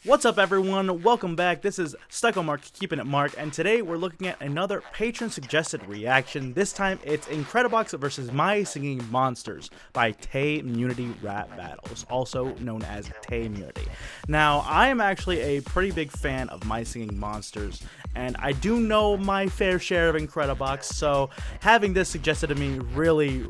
What's up, everyone? Welcome back. This is Stucco Mark, keeping it Mark, and today we're looking at another patron suggested reaction. This time it's Incredibox versus My Singing Monsters by Teimunity Rap Battles, also known as teimunity. Now, I am actually a pretty big fan of My Singing Monsters, and I do know my fair share of Incredibox, so having this suggested to me really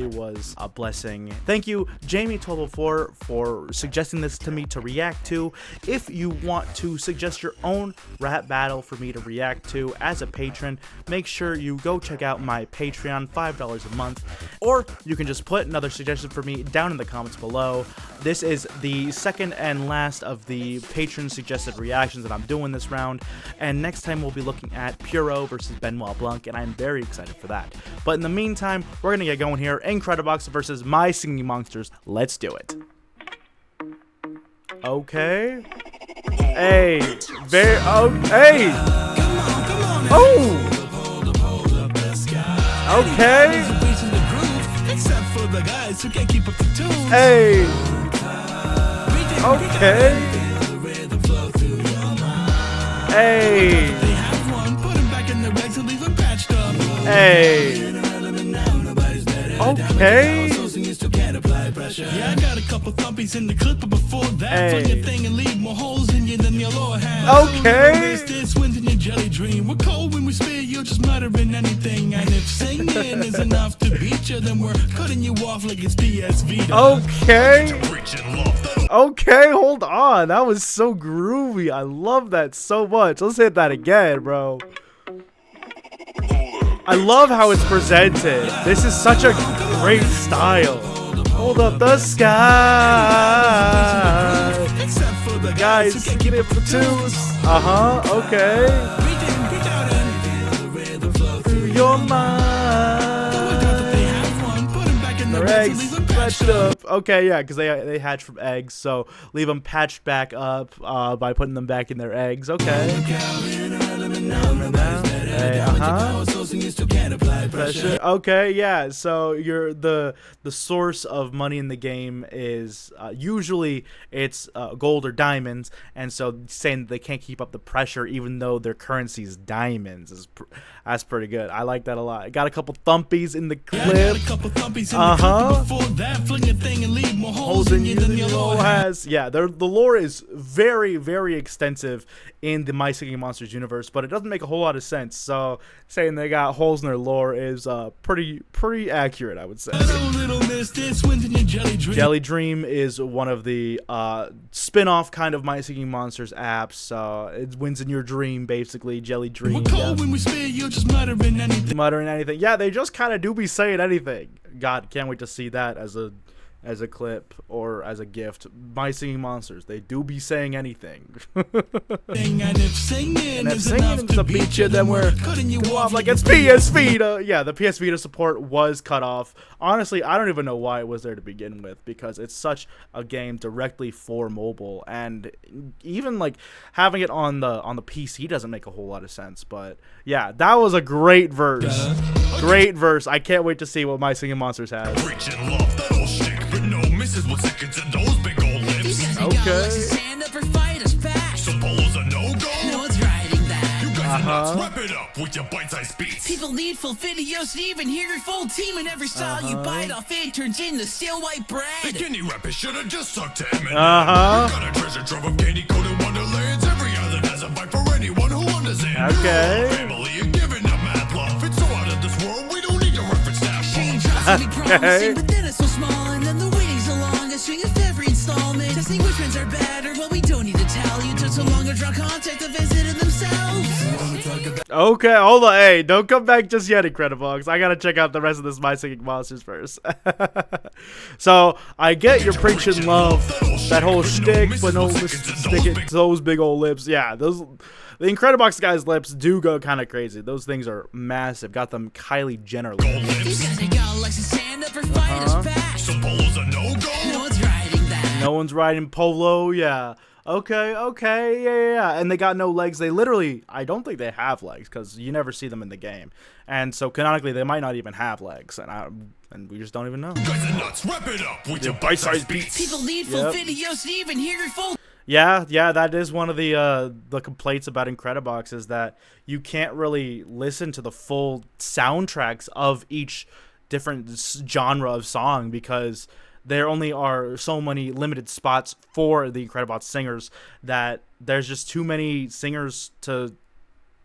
was a blessing. Thank you, Jamie1204, for suggesting this to me to react to. If you want to suggest your own rap battle for me to react to as a patron, make sure you go check out my Patreon, $5 a month, or you can just put another suggestion for me down in the comments below. This is the second and last of the patron suggested reactions that I'm doing this round, and next time we'll be looking at Puro versus Benoit Blanc, and I'm very excited for that. But in the meantime, we're gonna get going here. Incredibox versus My Singing Monsters. Let's do it. Okay. Hey. Hey. Oh. Okay. Hey. Okay. Hey. Hey. Okay. Yeah, I got a couple thumpies in the clip, but before that, fling your thing and leave more holes in you than your Lord has. Okay. This wins in your jelly dream. We're cold when we spit, you're just muttering anything. And if singing is enough to beat you, then we're cutting you off like it's PSV. Okay. Okay, hold on. That was so groovy. I love that so much. Let's hit that again, bro. I love how it's presented. This is such a great style. Hold up the sky. Guys, get it for twos. Okay. Through your mind. Their eggs patched up. Okay, yeah, because they hatch from eggs, so leave them patched back up by putting them back in their eggs. Okay. Hey, okay, yeah, so you're the source of money in the game is usually it's gold or diamonds, and so saying that they can't keep up the pressure even though their currency is diamonds is that's pretty good. I like that a lot. I got a couple thumpies in the clip. Holes in you than your lore has. Yeah, the lore is very extensive in the My Singing Monsters universe, but it doesn't make a whole lot of sense. So saying they got holes in their lore is pretty accurate, I would say. Jelly Dream is one of the spin-off kind of My Singing Monsters apps. It wins in your dream, basically. Jelly Dream. Yeah. When we speak, you're just muttering anything. Yeah, they just kind of do be saying anything. God, can't wait to see that as a clip or as a gift. My Singing Monsters, they do be saying anything. And if singing is to beat you, then we're cutting you off like it's PS Vita. Yeah, the PS Vita support was cut off. Honestly, I don't even know why it was there to begin with, because it's such a game directly for mobile, and even like having it on the PC doesn't make a whole lot of sense. But yeah, that was a great verse. Great verse. I can't wait to see what My Singing Monsters has. Misses will stick into those big old lips. Okay. Stand up or fight us back. So Polo's a no-go. No one's riding that. You guys are nuts. Wrap it up with your bite-sized beats. People need full videos to even hear your full team, and every style you bite off it turns into stale white bread. The candy rapper should have just sucked to him. You got a treasure trove of candy-coated wonderlands. Every island has a bite for anyone who understands. Okay. Family, you're giving up mad love. It's so out of this world, we don't need to reference that. Okay. But then it's so small, and then the string of every installment. Testing which ones are better, well, we don't need to tell you. Just so longer draw contact the visitor themselves. Okay, hold on. Hey, don't come back just yet, Incredibox. I gotta check out the rest of this My Singing Monsters first. So, I get your preaching love, that whole shtick, but no stick it to those big old lips. Yeah, the Incredibox guys' lips do go kind of crazy. Those things are massive. Got them Kylie Jenner lips. No one's riding Polo, yeah. Okay, yeah. And they got no legs. They literally, I don't think they have legs, because you never see them in the game. And so canonically, they might not even have legs. And we just don't even know. You guys are nuts. Wrap it up with your bite-sized beats. People need full videos to even hear your full. Yeah, that is one of the complaints about Incredibox, is that you can't really listen to the full soundtracks of each different genre of song, because there only are so many limited spots for the Incredibox singers, that there's just too many singers to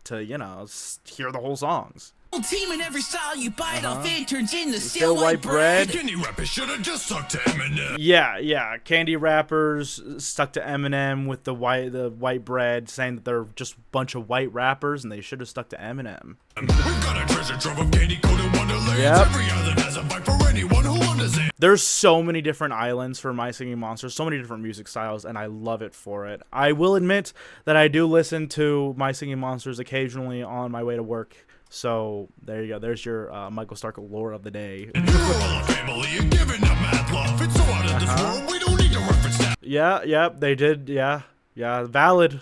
hear the whole songs. Team in every style you bite off, it turns into Still white bread. Candy rappers should have just stuck to Eminem. Yeah. Candy rappers stuck to Eminem with the white bread, saying that they're just a bunch of white rappers and they should have stuck to Eminem. We've got a treasure trove of candy-coated wonderlands. Yep. Every island has a vibe for anyone who understands. There's so many different islands for My Singing Monsters, so many different music styles, and I love it for it. I will admit that I do listen to My Singing Monsters occasionally on my way to work. So there you go. There's your Michael Stark lore of the day. And you're all a family, you're giving up mad love. It's so out of this world, we don't need to reference that. Yeah, they did. Yeah, valid.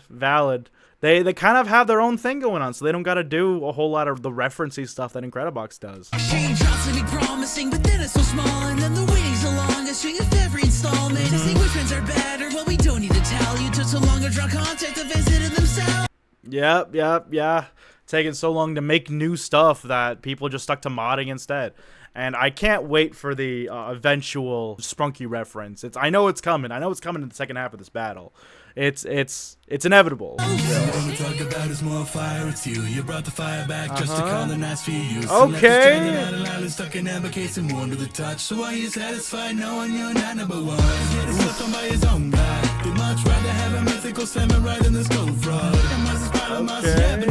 They kind of have their own thing going on, so they don't got to do a whole lot of the referencey stuff that Incredibox does. Change ought to be promising, but then it's so small, and then the waiting's the longest string of every installment. To see which ones are better, well, we don't need to tell you. Took so long to draw contact to visit it themselves. Yeah. Taking so long to make new stuff that people just stuck to modding instead. And I can't wait for the eventual Sprunky reference. I know it's coming. I know it's coming in the second half of this battle. It's inevitable. All we talk about is more fire, it's you. You brought the fire back just to colonize for you. Okay. Stuck in amber case and warm to the touch. So why you satisfied knowing you're not number one? Get it slipped on by his own guy. They'd much rather have a mythical samurai than this gold fraud. Okay.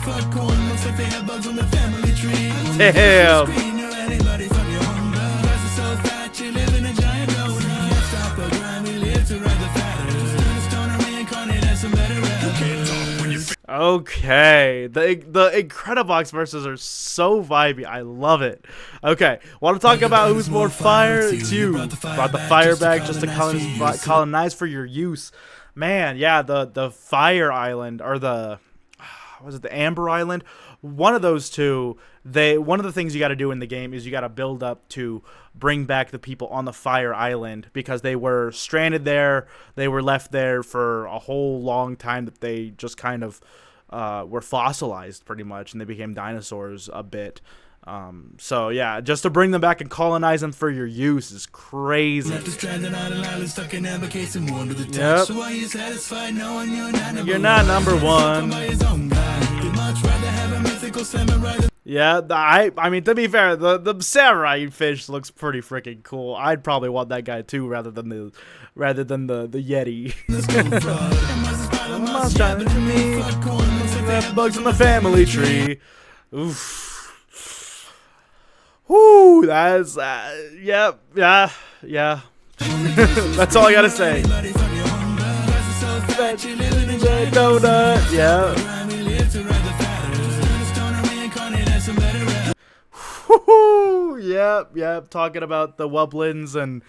Fuck corn, looks like they have bugs on the family tree. Damn. Anybody from your home, guys are so fat, you live in a giant donut. Stop the grind, we live to ride the fatters. Stoner reincarnate as some better rappers. Okay, the Incredibox verses are so vibey. I love it. Okay, want to talk about who's more fire? It's you. Brought the fire back just to colonize for your use. Man, yeah, the Fire Island, or the Amber Island? One of those two. One of the things you got to do in the game is you got to build up to bring back the people on the Fire Island, because they were stranded there. They were left there for a whole long time, that they just kind of were fossilized pretty much, and they became dinosaurs a bit. So yeah, just to bring them back and colonize them for your use is crazy. Yep. You're not number one. Yeah, I mean, to be fair, the samurai fish looks pretty freaking cool. I'd probably want that guy too, rather than the Yeti. Bugs in the family tree. Oof. Whoo, that's yeah. That's all I gotta say. Donut, yeah. Woo, yep. Talking about the Wublins, and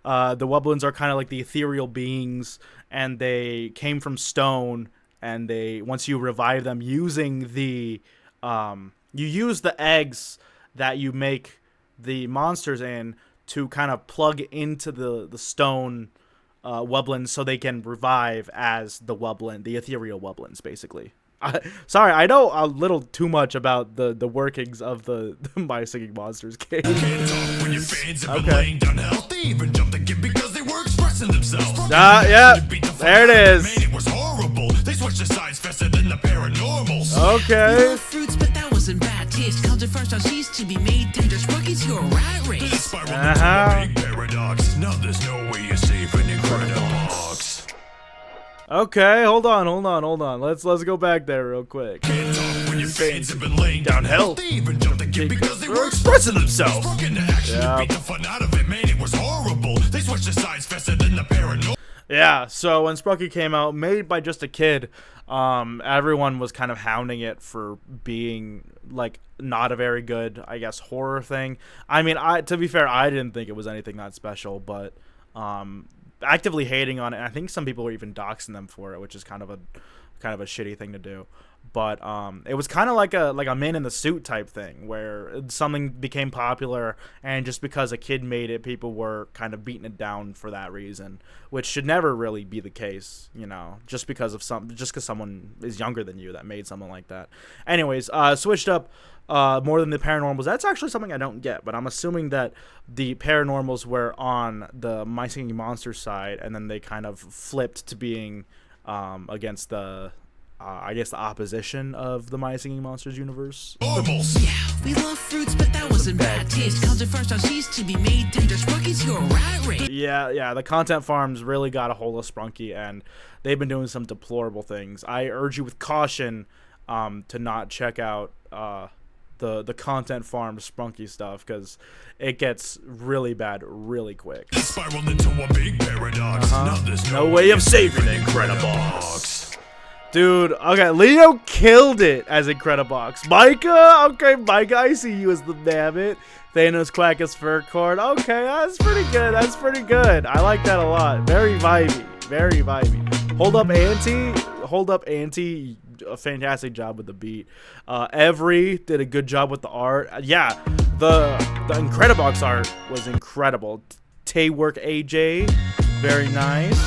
the Wublins are kind of like the ethereal beings, and they came from stone, and once you revive them using you use the eggs that you make the monsters in to kind of plug into the stone Wublins, so they can revive as the ethereal Wublins, basically. Sorry, I know a little too much about the workings of the My Singing Monsters game. Okay. Yeah, there it is. Okay. Fruits, but that wasn't bad taste. Culture first on cheese to be made tender. Sprunkies, you're a rat race. Paradox. Now there's no way you're safe in Incredibox. Okay, hold on. Let's go back there real quick. When your fans have been laying down health, they even jumped the kid because they were expressing themselves. Yeah. Beat the fun out of it, man, it was horrible. They switched the sides faster than the paranormal. Yeah, so when Sprunky came out, made by just a kid, everyone was kind of hounding it for being like not a very good, I guess, horror thing. I mean, to be fair, I didn't think it was anything that special, but actively hating on it. I think some people were even doxing them for it, which is kind of kind of a shitty thing to do. But it was kind of like a man in the suit type thing, where something became popular, and just because a kid made it, people were kind of beating it down for that reason, which should never really be the case, you know, just because someone is younger than you that made something like that. Anyways, switched up more than the paranormals. That's actually something I don't get, but I'm assuming that the paranormals were on the My Singing Monsters side, and then they kind of flipped to being against the I guess the opposition of the My Singing Monsters universe. Yeah, we love fruits, but that wasn't bad taste. Content farms don't cease to be made. Tender Sprunkies, you're a rat race. Yeah, the content farms really got a hold of Sprunky, and they've been doing some deplorable things. I urge you with caution to not check out the content farm Sprunky stuff, because it gets really bad really quick. Spiraled into a big paradox. Now there's No way of saving Incredibox. Dude, okay, Leo killed it as Incredibox. Micah, okay, Micah, I see you as the mammoth. Thanos Quackus fur cord. Okay, that's pretty good. That's pretty good. I like that a lot. Very vibey. Very vibey. Hold up, Auntie. A fantastic job with the beat. Every did a good job with the art. Yeah, the Incredibox art was incredible. Tay work AJ, very nice.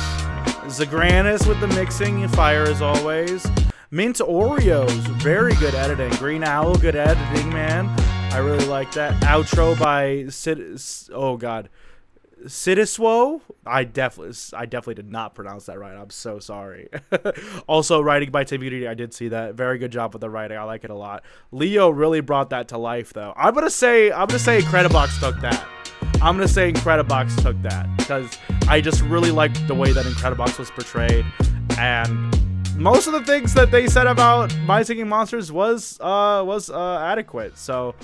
Zagranus with the mixing and fire as always. Mint Oreos, very good editing. Green Owl, good editing, man. I really like that. Outro by Sidiswo. I definitely did not pronounce that right. I'm so sorry. Also, writing by teimunity. I did see that. Very good job with the writing. I like it a lot. Leo really brought that to life, though. I'm gonna say Incredibox took that. I'm gonna say Incredibox took that because I just really liked the way that Incredibox was portrayed, and most of the things that they said about My Singing Monsters was adequate. So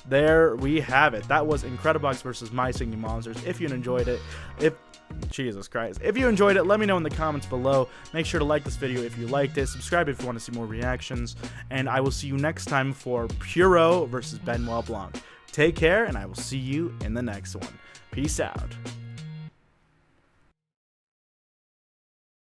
there we have it. That was Incredibox versus My Singing Monsters. If you enjoyed it, Jesus Christ, if you enjoyed it, let me know in the comments below. Make sure to like this video if you liked it. Subscribe if you want to see more reactions, and I will see you next time for Puro versus Benoit Blanc. Take care, and I will see you in the next one. Peace out.